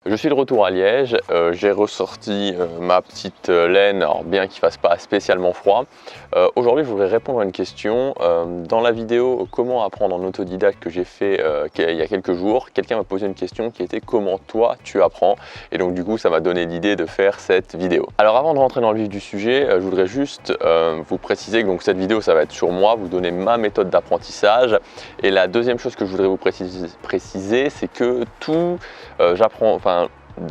Je suis de retour à Liège, j'ai ressorti ma petite laine, alors bien qu'il ne fasse pas spécialement froid. Aujourd'hui je voudrais répondre à une question. Dans la vidéo comment apprendre en autodidacte que j'ai fait il y a quelques jours, quelqu'un m'a posé une question qui était comment toi tu apprends, et donc du coup ça m'a donné l'idée de faire cette vidéo. Alors avant de rentrer dans le vif du sujet, je voudrais juste vous préciser que donc, cette vidéo ça va être sur moi, vous donner ma méthode d'apprentissage. Et la deuxième chose que je voudrais vous préciser, c'est que tout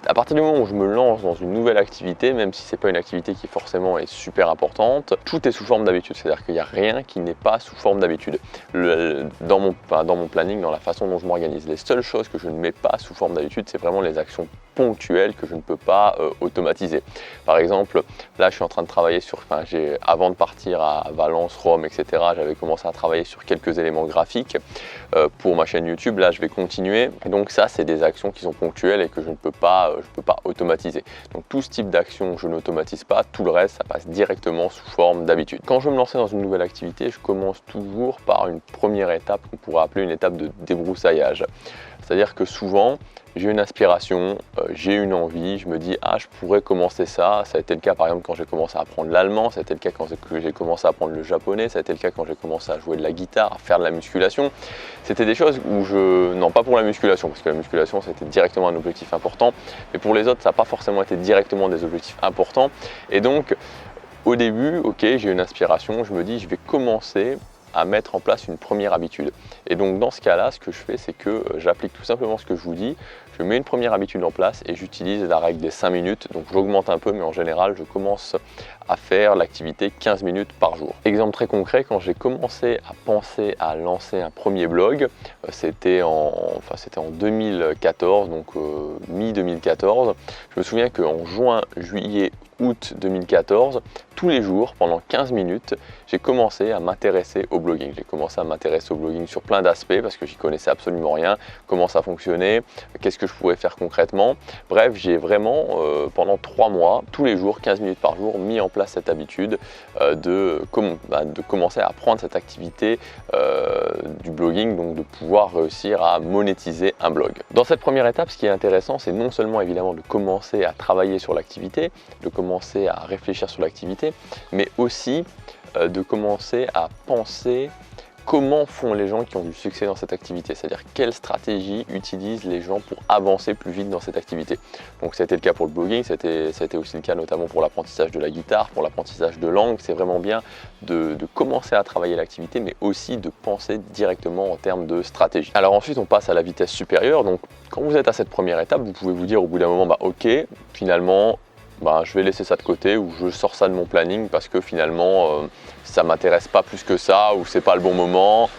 à partir du moment où je me lance dans une nouvelle activité, même si c'est pas une activité qui forcément est super importante, tout est sous forme d'habitude. C'est-à-dire qu'il n'y a rien qui n'est pas sous forme d'habitude. Dans mon planning, dans la façon dont je m'organise, les seules choses que je ne mets pas sous forme d'habitude, c'est vraiment les actions ponctuelles que je ne peux pas automatiser. Par exemple, là je suis en train de travailler sur, avant de partir à Valence, Rome, etc., j'avais commencé à travailler sur quelques éléments graphiques pour ma chaîne YouTube. Là je vais continuer. Et donc ça c'est des actions qui sont ponctuelles et que je ne peux pas automatiser. Donc tout ce type d'action je n'automatise pas, tout le reste ça passe directement sous forme d'habitude. Quand je veux me lancer dans une nouvelle activité, je commence toujours par une première étape qu'on pourrait appeler une étape de débroussaillage. C'est-à-dire que souvent j'ai une aspiration, j'ai une envie, je me dis ah je pourrais commencer ça. Ça a été le cas par exemple quand j'ai commencé à apprendre l'allemand, ça a été le cas quand j'ai commencé à apprendre le japonais, ça a été le cas quand j'ai commencé à jouer de la guitare, à faire de la musculation. C'était des choses où non pas pour la musculation, parce que la musculation c'était directement un objectif important, mais pour les autres ça n'a pas forcément été directement des objectifs importants. Et donc au début, ok, j'ai une inspiration, je me dis je vais commencer à mettre en place une première habitude. Et donc dans ce cas-là, ce que je fais, c'est que j'applique tout simplement ce que je vous dis. Je mets une première habitude en place et j'utilise la règle des 5 minutes. Donc j'augmente un peu, mais en général, je commence à faire l'activité 15 minutes par jour. Exemple très concret, quand j'ai commencé à penser à lancer un premier blog, c'était en 2014, donc mi-2014. Je me souviens qu'en juin, juillet, août 2014, tous les jours, pendant 15 minutes, j'ai commencé à m'intéresser au blogging. J'ai commencé à m'intéresser au blogging sur plein d'aspects parce que j'y connaissais absolument rien, comment ça fonctionnait, qu'est-ce que je pourrais faire concrètement. Bref, j'ai vraiment, pendant 3 mois, tous les jours, 15 minutes par jour, mis en place cette habitude de commencer à apprendre cette activité du blogging, donc de pouvoir réussir à monétiser un blog. Dans cette première étape, ce qui est intéressant, c'est non seulement évidemment de commencer à travailler sur l'activité, de commencer à réfléchir sur l'activité, mais aussi de commencer à penser comment font les gens qui ont du succès dans cette activité, c'est-à-dire quelle stratégie utilisent les gens pour avancer plus vite dans cette activité. Donc c'était le cas pour le blogging, c'était aussi le cas notamment pour l'apprentissage de la guitare, pour l'apprentissage de langue. C'est vraiment bien de commencer à travailler l'activité, mais aussi de penser directement en termes de stratégie. Alors ensuite on passe à la vitesse supérieure. Donc quand vous êtes à cette première étape, vous pouvez vous dire au bout d'un moment, ok, finalement je vais laisser ça de côté, ou je sors ça de mon planning parce que finalement ça m'intéresse pas plus que ça, ou c'est pas le bon moment,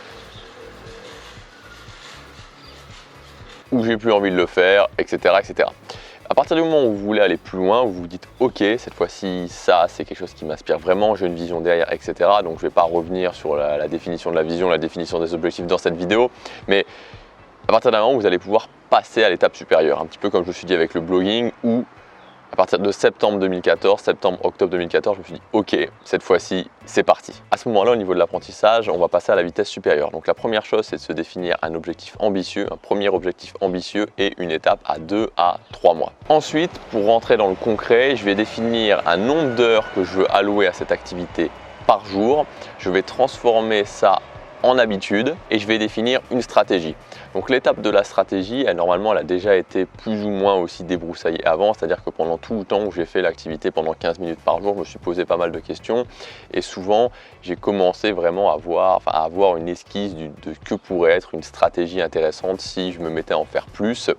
ou j'ai plus envie de le faire, etc., etc. À partir du moment où vous voulez aller plus loin, où vous vous dites ok, cette fois-ci ça c'est quelque chose qui m'inspire vraiment, j'ai une vision derrière, etc. Donc je vais pas revenir sur la définition de la vision, la définition des objectifs dans cette vidéo, mais à partir d'un moment où vous allez pouvoir passer à l'étape supérieure, un petit peu comme je me suis dit avec le blogging, où à partir de octobre 2014, je me suis dit ok, cette fois-ci c'est parti. À ce moment-là, au niveau de l'apprentissage, on va passer à la vitesse supérieure. Donc la première chose, c'est de se définir un objectif ambitieux, un premier objectif ambitieux et une étape à 2 à 3 mois. Ensuite, pour rentrer dans le concret, je vais définir un nombre d'heures que je veux allouer à cette activité par jour. Je vais transformer ça en habitude et je vais définir une stratégie. Donc l'étape de la stratégie, normalement elle a déjà été plus ou moins aussi débroussaillée avant, c'est-à-dire que pendant tout le temps où j'ai fait l'activité pendant 15 minutes par jour, je me suis posé pas mal de questions et souvent j'ai commencé vraiment à avoir une esquisse de que pourrait être une stratégie intéressante si je me mettais à en faire plus,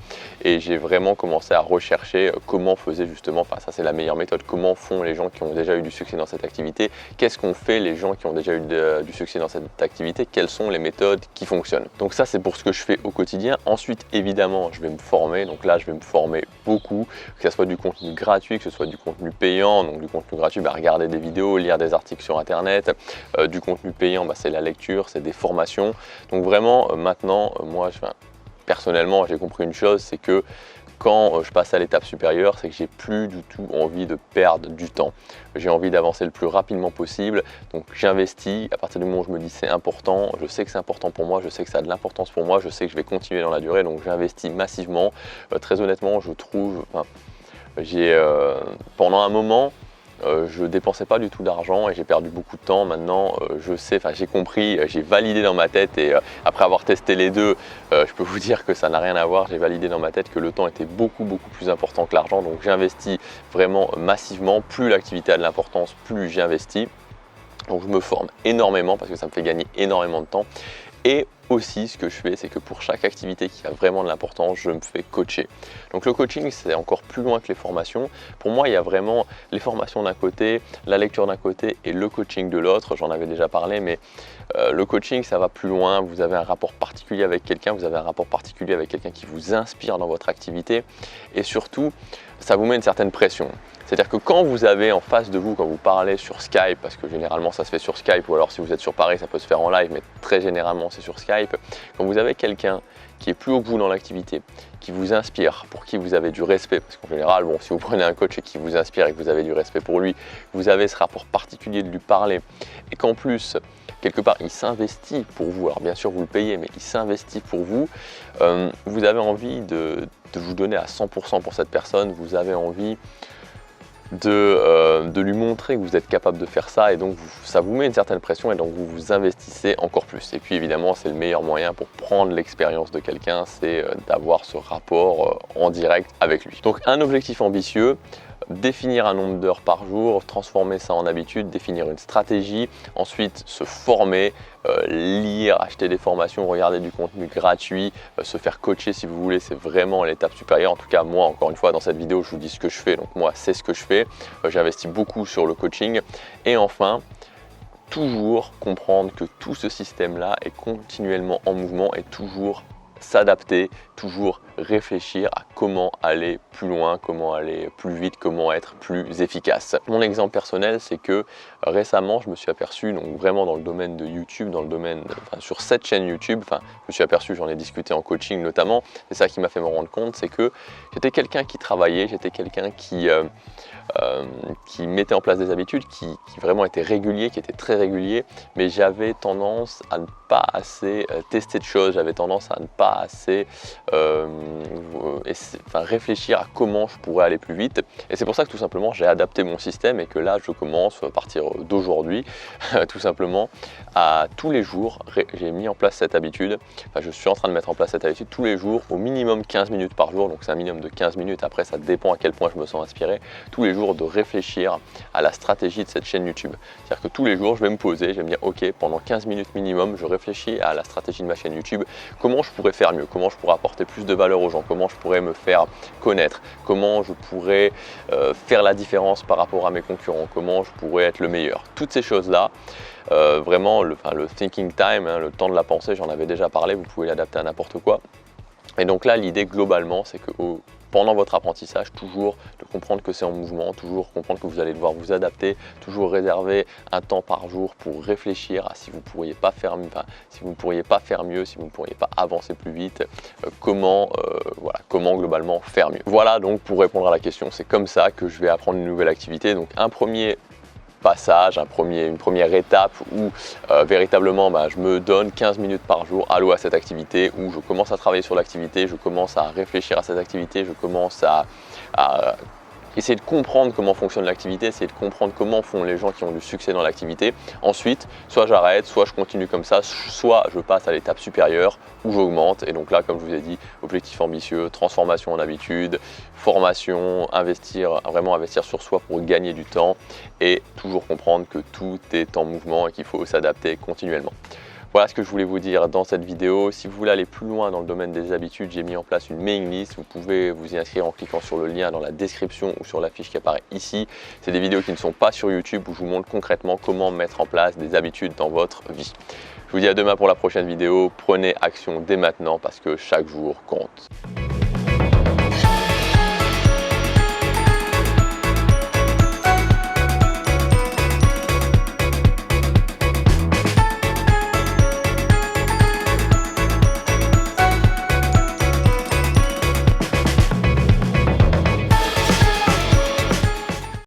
et j'ai vraiment commencé à rechercher comment faisaient justement, ça c'est la meilleure méthode, comment font les gens qui ont déjà eu du succès dans cette activité, qu'est-ce qu'ont fait les gens qui ont déjà eu du succès dans cette activité, quelles sont les méthodes qui fonctionnent. Donc ça c'est pour ce que je fais au quotidien. Ensuite évidemment je vais me former, donc là je vais me former beaucoup, que ce soit du contenu gratuit, que ce soit du contenu payant. Donc du contenu gratuit, regarder des vidéos, lire des articles sur internet. Du contenu payant, c'est la lecture, c'est des formations. Donc vraiment maintenant moi personnellement j'ai compris une chose, c'est que quand je passe à l'étape supérieure, c'est que j'ai plus du tout envie de perdre du temps. J'ai envie d'avancer le plus rapidement possible, donc j'investis. À partir du moment où je me dis c'est important, je sais que c'est important pour moi, je sais que ça a de l'importance pour moi, je sais que je vais continuer dans la durée, donc j'investis massivement. Très honnêtement, je trouve, pendant un moment, je dépensais pas du tout d'argent et j'ai perdu beaucoup de temps. Maintenant, je sais, j'ai compris, j'ai validé dans ma tête et après avoir testé les deux, je peux vous dire que ça n'a rien à voir. J'ai validé dans ma tête que le temps était beaucoup plus important que l'argent. Donc j'investis vraiment massivement. Plus l'activité a de l'importance, plus j'investis. Donc je me forme énormément parce que ça me fait gagner énormément de temps. Et aussi, ce que je fais, c'est que pour chaque activité qui a vraiment de l'importance, je me fais coacher. Donc le coaching, c'est encore plus loin que les formations. Pour moi, il y a vraiment les formations d'un côté, la lecture d'un côté et le coaching de l'autre. J'en avais déjà parlé, mais le coaching, ça va plus loin. Vous avez un rapport particulier avec quelqu'un, qui vous inspire dans votre activité. Et surtout, ça vous met une certaine pression. C'est-à-dire que quand vous avez en face de vous, quand vous parlez sur Skype, parce que généralement ça se fait sur Skype, ou alors si vous êtes sur Paris, ça peut se faire en live, mais très généralement c'est sur Skype. Quand vous avez quelqu'un qui est plus haut que vous dans l'activité, qui vous inspire, pour qui vous avez du respect, parce qu'en général, si vous prenez un coach et qui vous inspire et que vous avez du respect pour lui, vous avez ce rapport particulier de lui parler, et qu'en plus, quelque part, il s'investit pour vous. Alors bien sûr, vous le payez, mais il s'investit pour vous. Vous avez envie de vous donner à 100% pour cette personne, vous avez envie de lui montrer que vous êtes capable de faire ça, et donc ça vous met une certaine pression et donc vous vous investissez encore plus. Et puis évidemment, c'est le meilleur moyen pour prendre l'expérience de quelqu'un, c'est d'avoir ce rapport en direct avec lui. Donc un objectif ambitieux, définir un nombre d'heures par jour, transformer ça en habitude, définir une stratégie, ensuite se former, lire, acheter des formations, regarder du contenu gratuit, se faire coacher si vous voulez, c'est vraiment l'étape supérieure. En tout cas, moi, encore une fois, dans cette vidéo, je vous dis ce que je fais, donc moi, c'est ce que je fais. J'investis beaucoup sur le coaching. Et enfin, toujours comprendre que tout ce système-là est continuellement en mouvement et toujours s'adapter, toujours réfléchir à comment aller plus loin, comment aller plus vite, comment être plus efficace. Mon exemple personnel, c'est que récemment, je me suis aperçu, donc vraiment dans le domaine de YouTube, sur cette chaîne YouTube, je me suis aperçu, j'en ai discuté en coaching notamment, c'est ça qui m'a fait me rendre compte, c'est que j'étais quelqu'un qui travaillait, j'étais quelqu'un qui mettait en place des habitudes, qui vraiment était régulier, qui était très régulier, mais j'avais tendance à ne pas assez tester de choses, j'avais tendance à ne pas assez réfléchir à comment je pourrais aller plus vite. Et c'est pour ça que tout simplement j'ai adapté mon système et que là je commence à partir d'aujourd'hui tout simplement à tous les jours, j'ai mis en place cette habitude, je suis en train de mettre en place cette habitude tous les jours, au minimum 15 minutes par jour, donc c'est un minimum de 15 minutes, après ça dépend à quel point je me sens inspiré, tous les jours de réfléchir à la stratégie de cette chaîne YouTube. C'est-à-dire que tous les jours je vais me poser, je vais me dire ok, pendant 15 minutes minimum, je réfléchis à la stratégie de ma chaîne YouTube, comment je pourrais faire mieux, comment je pourrais apporter plus de valeur aux gens, comment je pourrais me faire connaître, comment je pourrais faire la différence par rapport à mes concurrents, comment je pourrais être le meilleur. Toutes ces choses-là, vraiment le thinking time, le temps de la pensée, j'en avais déjà parlé, vous pouvez l'adapter à n'importe quoi. Et donc là, l'idée globalement, c'est que pendant votre apprentissage, toujours de comprendre que c'est en mouvement, toujours comprendre que vous allez devoir vous adapter, toujours réserver un temps par jour pour réfléchir à si vous ne pourriez pas faire mieux, si vous ne pourriez pas avancer plus vite, comment globalement faire mieux. Voilà donc pour répondre à la question, c'est comme ça que je vais apprendre une nouvelle activité. Donc un premier passage, une première étape où véritablement je me donne 15 minutes par jour allouées à cette activité, où je commence à travailler sur l'activité, je commence à réfléchir à cette activité, je commence à essayer de comprendre comment fonctionne l'activité, essayer de comprendre comment font les gens qui ont du succès dans l'activité. Ensuite, soit j'arrête, soit je continue comme ça, soit je passe à l'étape supérieure où j'augmente. Et donc là, comme je vous ai dit, objectif ambitieux, transformation en habitude, formation, vraiment investir sur soi pour gagner du temps et toujours comprendre que tout est en mouvement et qu'il faut s'adapter continuellement. Voilà ce que je voulais vous dire dans cette vidéo. Si vous voulez aller plus loin dans le domaine des habitudes, j'ai mis en place une mailing list. Vous pouvez vous y inscrire en cliquant sur le lien dans la description ou sur la fiche qui apparaît ici. C'est des vidéos qui ne sont pas sur YouTube où je vous montre concrètement comment mettre en place des habitudes dans votre vie. Je vous dis à demain pour la prochaine vidéo. Prenez action dès maintenant parce que chaque jour compte.